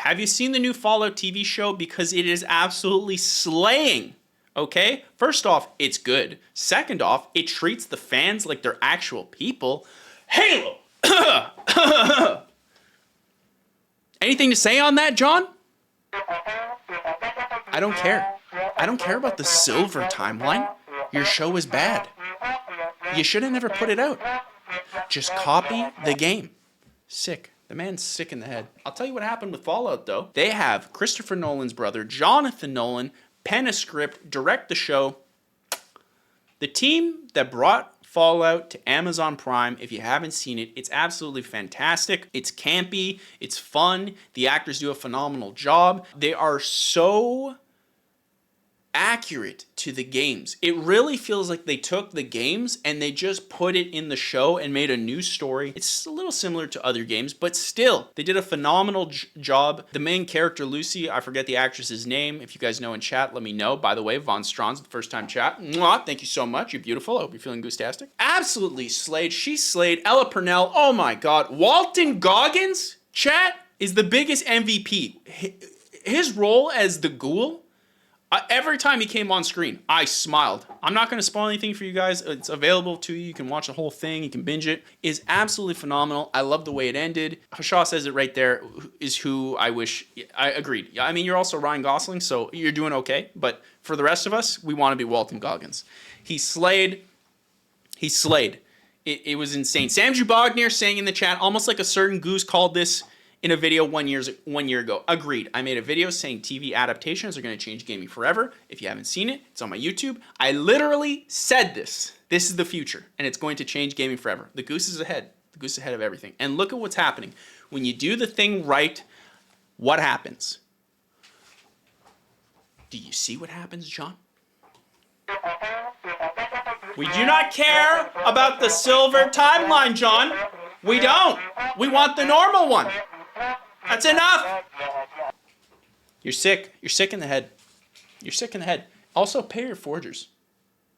Have you seen the new Fallout TV show? Because it is absolutely slaying. Okay? First off, it's good. Second off, it treats the fans like they're actual people. Halo! Anything to say on that, John? I don't care. I don't care about the silver timeline. Your show is bad. You should have never put it out. Just copy the game. Sick. The man's sick in the head. I'll tell you what happened with Fallout, though. They have Christopher Nolan's brother, Jonathan Nolan, pen a script, direct the show. The team that brought Fallout to Amazon Prime, if you haven't seen it, it's absolutely fantastic. It's campy. It's fun. The actors do a phenomenal job. They are so accurate to the games. It really feels like they took the games and they just put it in the show and made a new story. It's a little similar to other games, but still, they did a phenomenal job. The main character, Lucy, I forget the actress's name. If you guys know in chat, let me know. By the way, Von Strawn's the first time chat. Mwah, thank you so much. You're beautiful. I hope you're feeling goose-tastic. Absolutely slayed. She slayed. Ella Purnell. Oh my God. Walton Goggins, chat, is the biggest MVP. His role as the ghoul, every time he came on screen, I smiled. I'm not going to spoil anything for you guys. It's available to you. You can watch the whole thing. You can binge it. It's absolutely phenomenal. I love the way it ended. Hashaw says it right there, is who I wish. I agreed. I mean, you're also Ryan Gosling, so you're doing okay. But for the rest of us, we want to be Walton Goggins. He slayed. He slayed. It was insane. Sam Jubognier saying in the chat, almost like a certain goose called this in a video 1 year ago. Agreed. I made a video saying TV adaptations are going to change gaming forever. If you haven't seen it, it's on my YouTube. I literally said this. This is the future, and it's going to change gaming forever. The goose is ahead. The goose is ahead of everything. And look at what's happening. When you do the thing right, what happens? Do you see what happens, John? We do not care about the silver timeline, John. We don't. We want the normal one. That's enough. You're sick. You're sick in the head. You're sick in the head. Also, pay your forgers.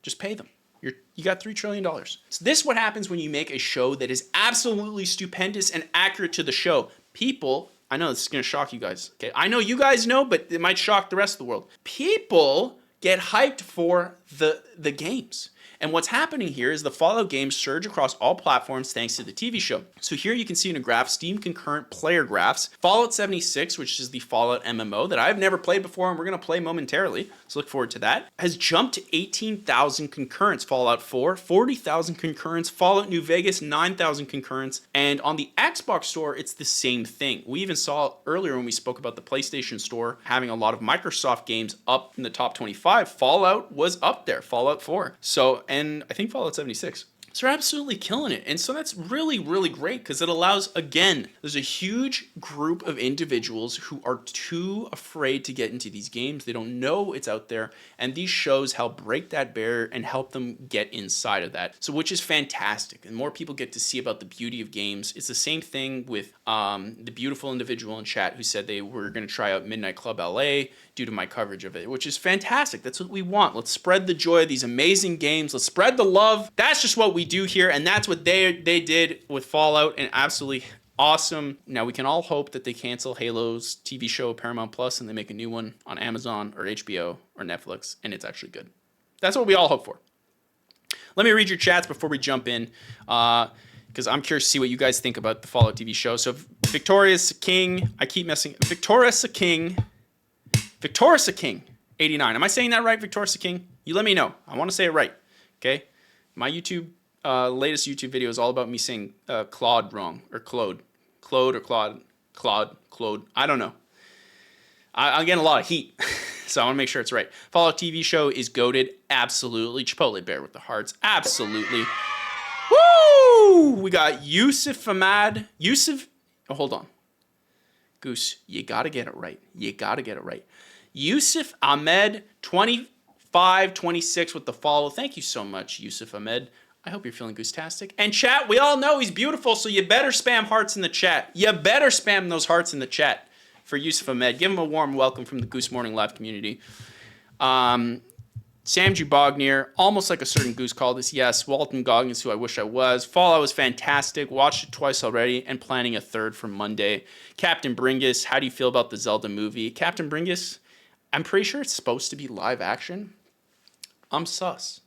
Just pay them. You got $3 trillion. So this is what happens when you make a show that is absolutely stupendous and accurate to the show. People, I know this is going to shock you guys. Okay, I know you guys know, but it might shock the rest of the world. People get hyped for the games. And what's happening here is the Fallout games surge across all platforms thanks to the TV show. So here you can see in a graph, Steam concurrent player graphs. Fallout 76, which is the Fallout MMO that I've never played before and we're going to play momentarily, so look forward to that, has jumped to 18,000 concurrents. Fallout 4, 40,000 concurrents. Fallout New Vegas, 9,000 concurrents. And on the Xbox store, it's the same thing. We even saw earlier when we spoke about the PlayStation store having a lot of Microsoft games up in the top 25. Fallout was up there, Fallout 4. So, and I think Fallout 76. So they're absolutely killing it. And so that's really, really great because it allows, again, there's a huge group of individuals who are too afraid to get into these games. They don't know it's out there. And these shows help break that barrier and help them get inside of that. So which is fantastic. And more people get to see about the beauty of games. It's the same thing with the beautiful individual in chat who said they were going to try out Midnight Club LA due to my coverage of it, which is fantastic. That's what we want. Let's spread the joy of these amazing games. Let's spread the love. That's just what we do here, and that's what they did with Fallout, and absolutely awesome. Now we can all hope that they cancel Halo's TV show Paramount Plus and they make a new one on Amazon or HBO or Netflix, and it's actually good. That's what we all hope for. Let me read your chats before we jump in, because I'm curious to see what you guys think about the Fallout TV show. So Victorious King, I keep messing. Victorious King, 89. Am I saying that right, Victorious King? You let me know. I want to say it right. Okay, my latest YouTube video is all about me saying Claude wrong, or Claude or Claude. I don't know. I'm getting a lot of heat, so I want to make sure it's right. Fallout TV show is goated. Absolutely. Chipotle Bear with the hearts. Absolutely. Woo! We got Yusuf Ahmad. Oh, hold on. Goose, you got to get it right. Yusuf Ahmed, 2526 with the follow. Thank you so much, Yusuf Ahmed. I hope you're feeling goose-tastic. And chat, we all know he's beautiful, so you better spam hearts in the chat. You better spam those hearts in the chat for Yusuf Ahmed. Give him a warm welcome from the Goose Morning Live community. Sam G. Bognier, almost like a certain goose called this. Yes, Walton Goggins, who I wish I was. Fallout was fantastic. Watched it twice already and planning a third for Monday. Captain Bringus, how do you feel about the Zelda movie? Captain Bringus, I'm pretty sure it's supposed to be live action. I'm sus.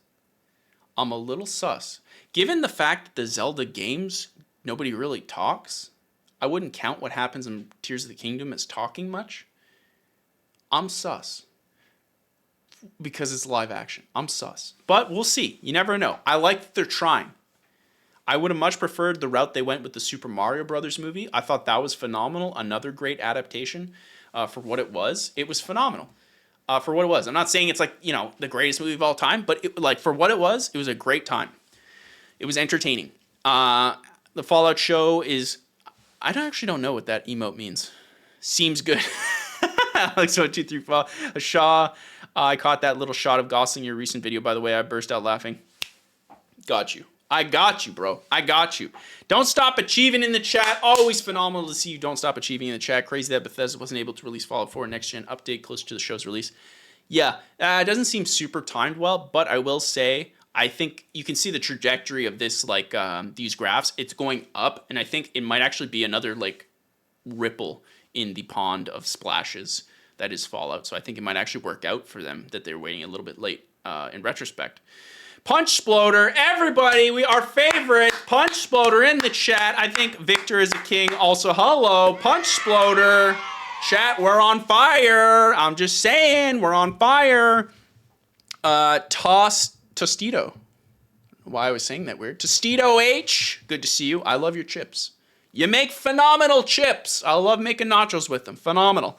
I'm a little sus. Given the fact that the Zelda games, nobody really talks, I wouldn't count what happens in Tears of the Kingdom as talking much. I'm sus. Because it's live action. I'm sus. But we'll see. You never know. I like that they're trying. I would have much preferred the route they went with the Super Mario Brothers movie. I thought that was phenomenal. Another great adaptation for what it was. It was phenomenal for what it was. I'm not saying it's like, the greatest movie of all time, but for what it was a great time. It was entertaining. The Fallout show is... I actually don't know what that emote means. Seems good. Alex 1234. Shaw. I caught that little shot of Gosling in your recent video, by the way. I burst out laughing. Got you. I got you, bro. I got you. Don't stop achieving in the chat. Always phenomenal to see you don't stop achieving in the chat. Crazy that Bethesda wasn't able to release Fallout 4 next gen update closer to the show's release. Yeah, it doesn't seem super timed well, but I will say I think you can see the trajectory of this, these graphs. It's going up, and I think it might actually be another ripple in the pond of splashes that is Fallout. So I think it might actually work out for them that they're waiting a little bit late in retrospect. Punch Sploder, everybody, our favorite Punch Sploder in the chat. I think Victor is a king. Also, hello, Punch Sploder. Chat, we're on fire. I'm just saying, we're on fire. Tostito. Why I was saying that weird. Tostito H, good to see you. I love your chips. You make phenomenal chips. I love making nachos with them. Phenomenal.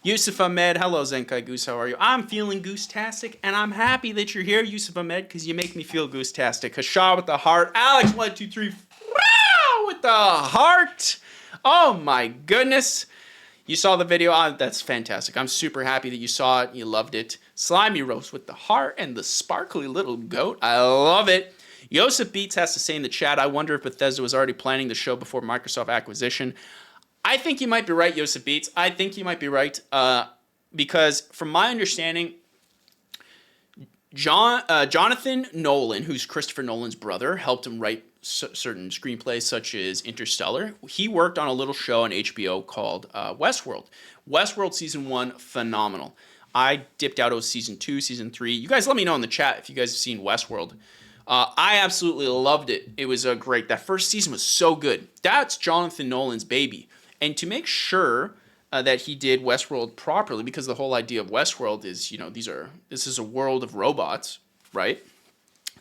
Yusuf Ahmed, hello Zenkai Goose, how are you? I'm feeling goose-tastic, and I'm happy that you're here, Yusuf Ahmed, because you make me feel goose-tastic. Hasha with the heart. Alex 123 with the heart. Oh my goodness. You saw the video. That's fantastic. I'm super happy that you saw it. You loved it. Slimy Roast with the heart and the sparkly little goat. I love it. Yosef Beats has to say in the chat, I wonder if Bethesda was already planning the show before Microsoft acquisition. I think you might be right, Yosef Beats. I think you might be right because from my understanding, Jonathan Nolan, who's Christopher Nolan's brother, helped him write certain screenplays such as Interstellar. He worked on a little show on HBO called Westworld. Westworld Season 1, phenomenal. I dipped out of Season 2, Season 3. You guys let me know in the chat if you guys have seen Westworld. I absolutely loved it. It was great. That first season was so good. That's Jonathan Nolan's baby. And to make sure that he did Westworld properly, because the whole idea of Westworld is, this is a world of robots, right?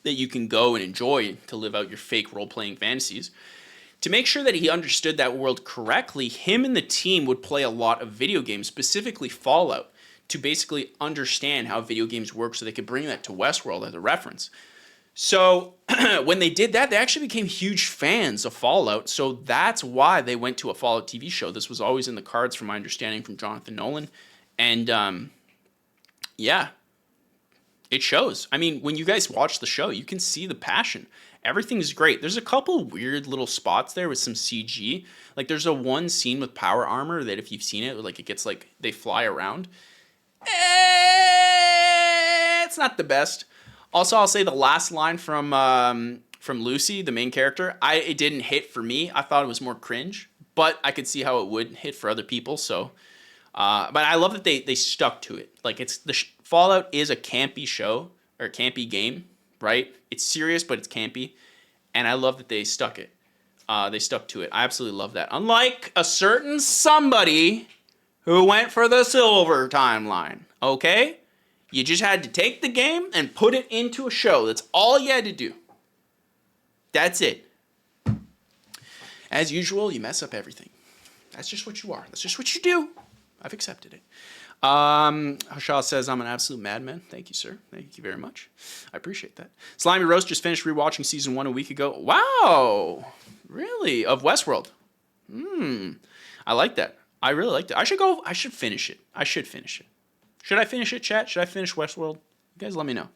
That you can go and enjoy to live out your fake role-playing fantasies. To make sure that he understood that world correctly, him and the team would play a lot of video games, specifically Fallout, to basically understand how video games work so they could bring that to Westworld as a reference. So when they did that, they actually became huge fans of Fallout. So that's why they went to a Fallout TV show. This was always in the cards, from my understanding, from Jonathan Nolan. And yeah, it shows. I mean, when you guys watch the show, you can see the passion. Everything's great. There's a couple weird little spots there with some CG. Like there's one scene with power armor that if you've seen it, it gets they fly around. It's not the best. Also, I'll say the last line from Lucy, the main character, it didn't hit for me. I thought it was more cringe, but I could see how it would hit for other people. So, but I love that they stuck to it. Fallout is a campy show or a campy game, right? It's serious, but it's campy, and I love that they stuck it. They stuck to it. I absolutely love that. Unlike a certain somebody who went for the silver timeline, okay? You just had to take the game and put it into a show. That's all you had to do. That's it. As usual, you mess up everything. That's just what you are. That's just what you do. I've accepted it. Hasha says, I'm an absolute madman. Thank you, sir. Thank you very much. I appreciate that. Slimy Roast just finished rewatching Season 1 a week ago. Wow. Really? Of Westworld. I like that. I really liked it. I should finish it. Should I finish it, chat? Should I finish Westworld? You guys let me know.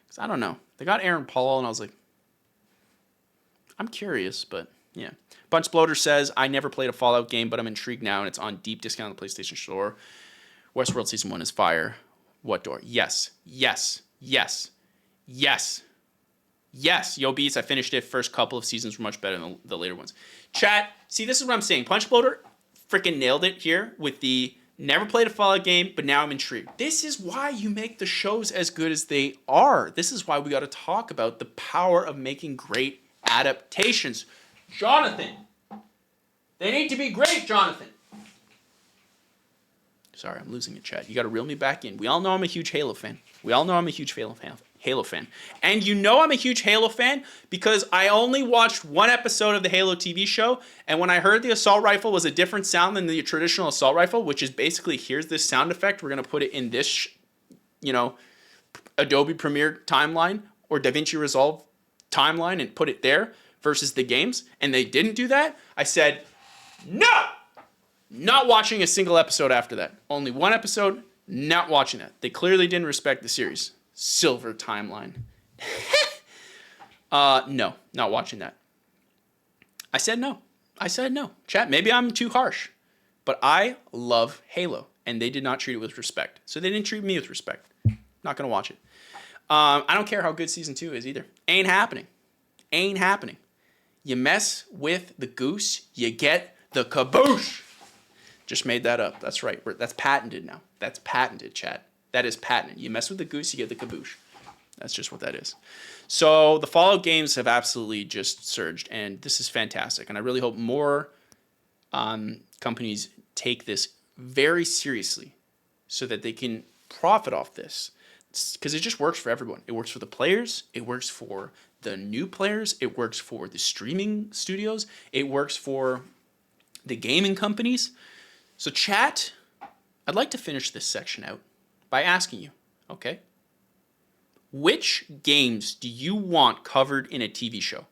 Because I don't know. They got Aaron Paul, and I was like, I'm curious, but yeah. Bunch Bloater says, I never played a Fallout game, but I'm intrigued now, and it's on deep discount on the PlayStation Store. Westworld Season 1 is fire. What door? Yes. Yes. Yes. Yes. Yes. Yo, Beats, I finished it. First couple of seasons were much better than the later ones. Chat, see, this is what I'm saying. Punch Bloater freaking nailed it here with the never played a Fallout game, but now I'm intrigued. This is why you make the shows as good as they are. This is why we got to talk about the power of making great adaptations. Jonathan. They need to be great, Jonathan. Sorry, I'm losing it, chat. You got to reel me back in. We all know I'm a huge Halo fan. Halo fan. And you know I'm a huge Halo fan because I only watched one episode of the Halo TV show, and when I heard the assault rifle was a different sound than the traditional assault rifle, which is basically, here's this sound effect, we're going to put it in this, Adobe Premiere timeline or DaVinci Resolve timeline and put it there versus the games, and they didn't do that, I said, no! Not watching a single episode after that. Only one episode, not watching that. They clearly didn't respect the series. Silver timeline. No, not watching that. I said no. Chat, maybe I'm too harsh. But I love Halo, and they did not treat it with respect. So they didn't treat me with respect. Not going to watch it. I don't care how good Season 2 is either. Ain't happening. You mess with the goose, you get the kaboosh. Just made that up. That's right. That's patented now. That's patented, chat. That is patented. You mess with the goose, you get the kaboosh. That's just what that is. So the Fallout games have absolutely just surged, and this is fantastic. And I really hope more companies take this very seriously so that they can profit off this. Because it just works for everyone. It works for the players. It works for the new players. It works for the streaming studios. It works for the gaming companies. So chat, I'd like to finish this section out by asking you, okay? Which games do you want covered in a TV show?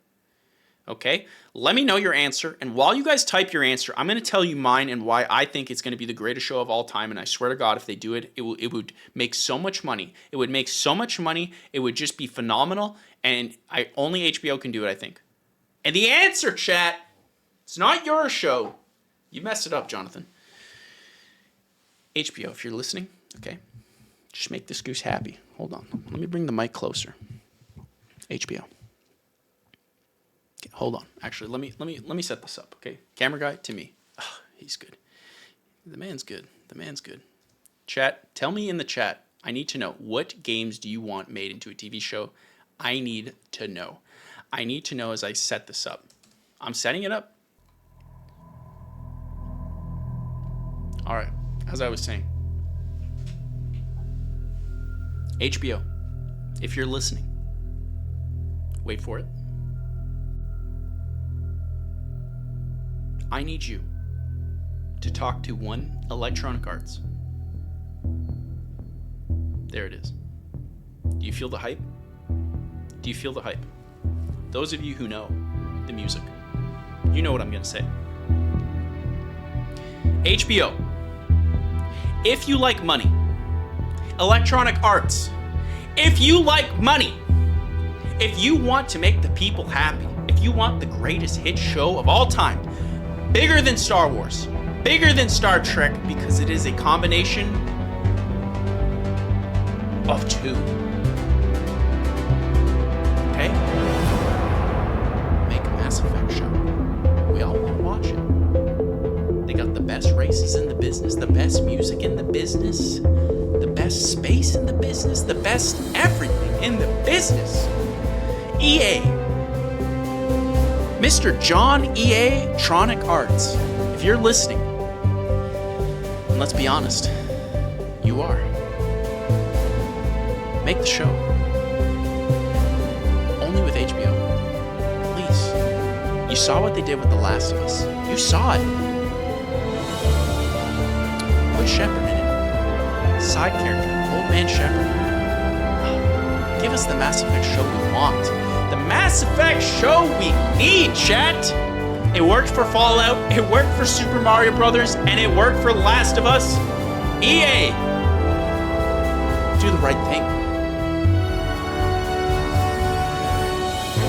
Okay? Let me know your answer. And while you guys type your answer, I'm going to tell you mine and why I think it's going to be the greatest show of all time. And I swear to God, if they do it, it would make so much money. It would make so much money. It would just be phenomenal. And only HBO can do it, I think. And the answer, chat, it's not your show. You messed it up, Jonathan. HBO, if you're listening, okay? Just make this goose happy. Hold on. Let me bring the mic closer. HBO. Okay, hold on. Actually, let me set this up, okay? Camera guy to me. Oh, he's good. The man's good. Chat, tell me in the chat. I need to know, what games do you want made into a TV show? I need to know. I need to know as I set this up. I'm setting it up. All right. As I was saying, HBO, if you're listening, wait for it. I need you to talk to one Electronic Arts. There it is. Do you feel the hype? Do you feel the hype? Those of you who know the music, you know what I'm going to say. HBO. If you like money, Electronic Arts, if you like money, if you want to make the people happy, if you want the greatest hit show of all time, bigger than Star Wars, bigger than Star Trek, because it is a combination of two. Okay? Make a Mass Effect show. We all want to watch it. They got the best races in the business, the best music in the business, the best space in the business, the best everything in the business. EA. Mr. John EA Tronic Arts. If you're listening, and let's be honest, you are. Make the show. Only with HBO. Please. You saw what they did with The Last of Us. You saw it. Put Shepard in it. Side character, Old Man Shepard. Give us the Mass Effect show we want. The Mass Effect show we need, chat. It worked for Fallout, it worked for Super Mario Brothers, and it worked for The Last of Us. EA, do the right thing.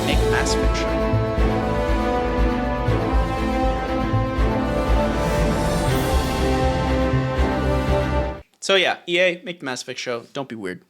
Make a Mass Effect show. So yeah, EA, make the Mass Effect show. Don't be weird.